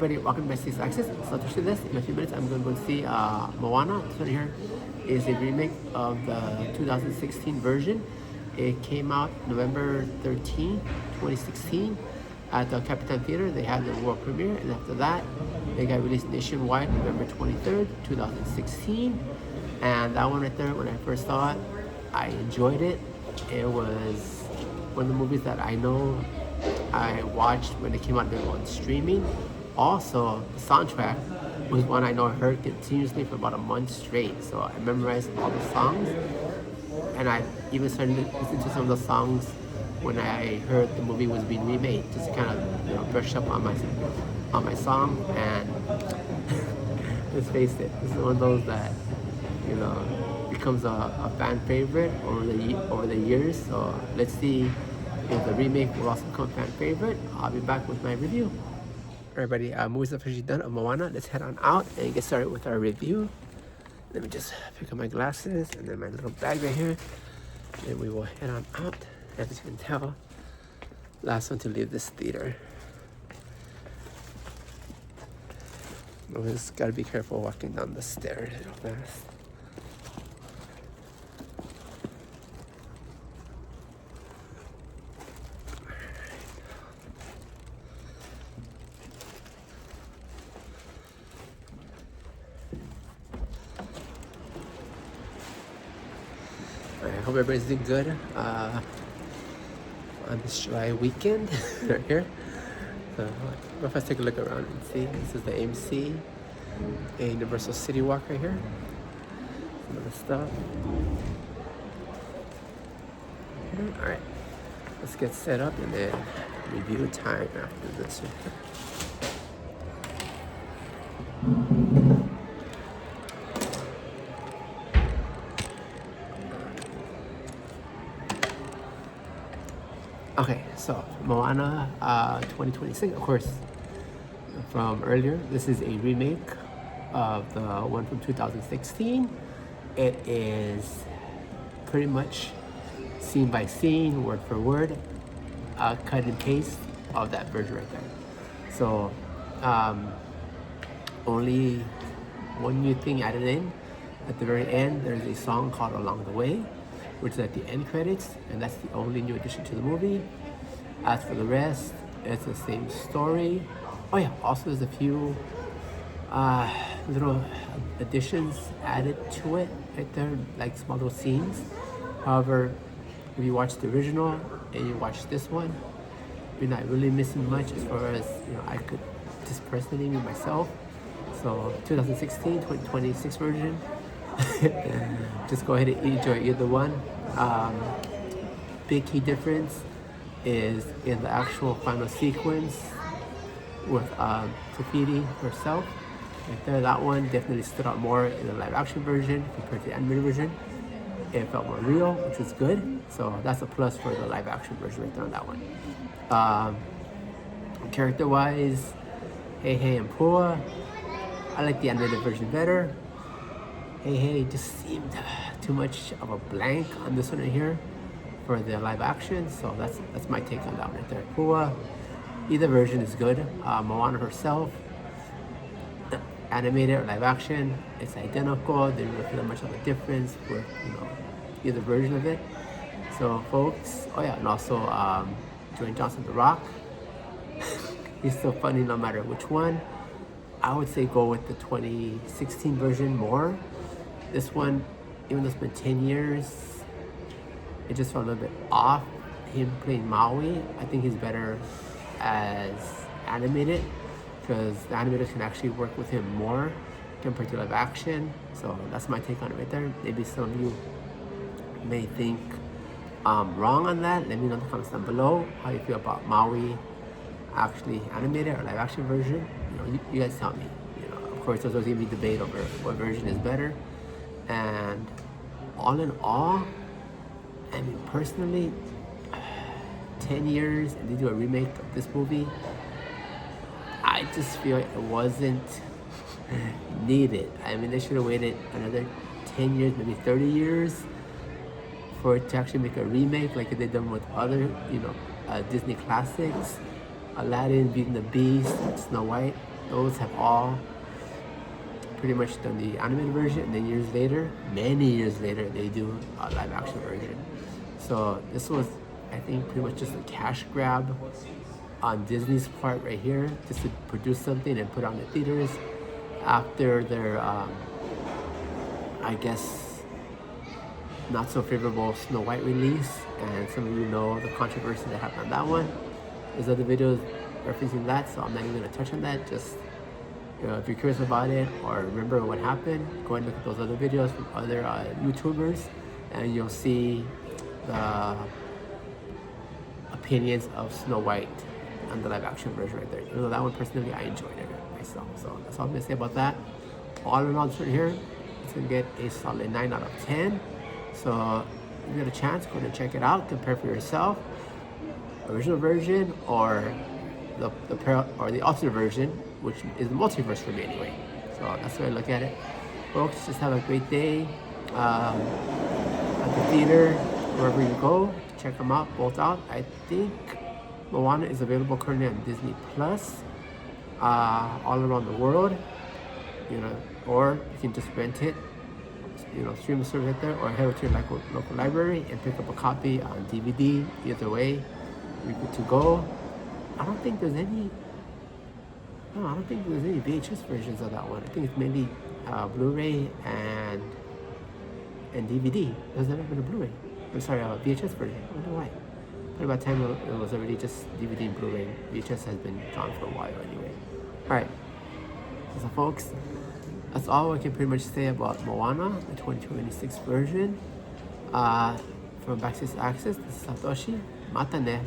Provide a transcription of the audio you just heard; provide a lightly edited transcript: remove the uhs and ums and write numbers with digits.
everybody, welcome to my 6 Axis. So to see this, in a few minutes I'm going to go see Moana. This one here is a remake of the 2016 version. It came out November 13, 2016 at the Capitan Theater. They had the world premiere, and after that they got released nationwide November 23rd, 2016. And that one right there, when I first saw it, I enjoyed it. It was one of the movies that I know I watched when it came out on streaming. Also, the soundtrack was one I know I heard continuously for about a month straight. So I memorized all the songs, and I even started listening to some of the songs when I heard the movie was being remade, just to kind of brush up on my song. And let's face it, this is one of those that becomes a fan favorite over the years. So let's see if the remake will also become a fan favorite. I'll be back with my review. Everybody, movie's officially done of Moana. Let's head on out and get started with our review. Let me just pick up my glasses and then my little bag right here. Then we will head on out. As you can tell, last one to leave this theater. Always gotta be careful walking down the stairs real fast. I hope everybody's doing good on this July weekend right here. So let's take a look around and see. This is the AMC, a Universal City Walk right here. Some of the stuff. All right, let's get set up and then review time after this. Okay, so Moana 2026, of course, from earlier. This is a remake of the one from 2016. It is pretty much scene by scene, word for word, cut and paste of that version right there. So only one new thing added in. At the very end, there's a song called Along the Way, which is at the end credits, and that's the only new addition to the movie. As for the rest, it's the same story. Oh yeah, also there's a few little additions added to it right there, like small little scenes. However, if you watch the original and you watch this one, you're not really missing much as far as, I could just personally, me myself. So 2016, 2026 version, just go ahead and enjoy either one. Big key difference is in the actual final sequence with Tafiti herself. Right there, that one definitely stood out more in the live action version compared to the animated version. It felt more real, which is good. So that's a plus for the live action version right there on that one. Character wise, Hey and Pua, I like the animated version better. Hey just seemed too much of a blank on this one right here for the live action, so that's my take on that one right there. Pua, either version is good. Moana herself, animated or live action, it's identical. There really not much of a difference with either version of it. So folks, oh yeah, and also Dwayne Johnson, The Rock. He's still funny no matter which one. I would say go with the 2016 version more. This one, even though it's been 10 years, it just felt a little bit off. Him playing Maui, I think he's better as animated, because the animators can actually work with him more compared to live action. So that's my take on it right there. Maybe some of you may think I'm wrong on that. Let me know in the comments down below how you feel about Maui actually animated or live action version. You guys tell me. Of course, there's always gonna be debate over what version is better. And all in all, I mean, personally, 10 years and they do a remake of this movie, I just feel it wasn't needed. I mean, they should have waited another 10 years, maybe 30 years for it to actually make a remake like they've done with other, Disney classics. Aladdin, Beauty and the Beast, Snow White. those have all pretty much done the animated version, and then years later, many years later, they do a live action version. So this was, I think, pretty much just a cash grab on Disney's part right here, just to produce something and put on the theaters after their, I guess, not so favorable Snow White release. And some of you know the controversy that happened on that one. There's other videos referencing that, so I'm not even going to touch on that. Just, you know, if you're curious about it or remember what happened, go and look at those other videos from other YouTubers, and you'll see the opinions of Snow White and the live action version right there. Even though that one personally, I enjoyed it myself. So that's all I'm gonna say about that. All in all, this right here, it's gonna get a solid 9 out of 10. So if you get a chance, go and check it out, compare for yourself. Original version or the alternate version, which is the multiverse for me anyway. So that's the way I look at it. Folks, just have a great day at the theater, wherever you go. Check them out, both out. I think Moana is available currently on Disney Plus all around the world. You know, or you can just rent it, you know, stream the service right there, or head over to your local library and pick up a copy on DVD. Either way, you're good to go. I don't think there's any VHS versions of that one. I think it's mainly Blu-ray and DVD. There's never been a Blu-ray. I'm sorry, VHS version. I don't know why. But by the time it was already just DVD and Blu-ray, VHS has been gone for a while anyway. Alright, so folks, that's all I can pretty much say about Moana, the 2026 version. From Backstage Access, this is Satoshi. Mata ne.